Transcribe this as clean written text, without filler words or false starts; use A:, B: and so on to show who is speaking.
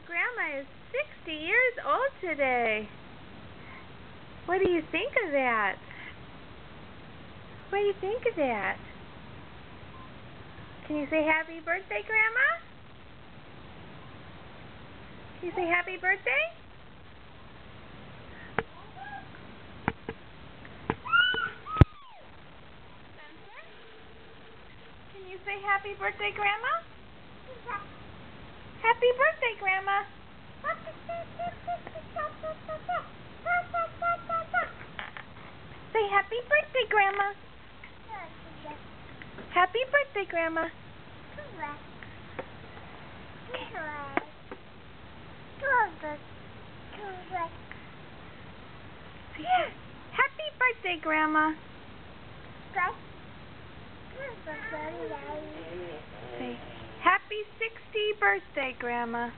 A: Grandma is 60 years old today. What do you think of that? What do you think of that? Can you say happy birthday, Grandma? Can you say happy birthday? Can you say happy birthday, Grandma? Happy birthday, Grandma. Say happy birthday, Grandma. Happy birthday, Grandma. Happy birthday, Grandma. Say happy 60th birthday, Grandma.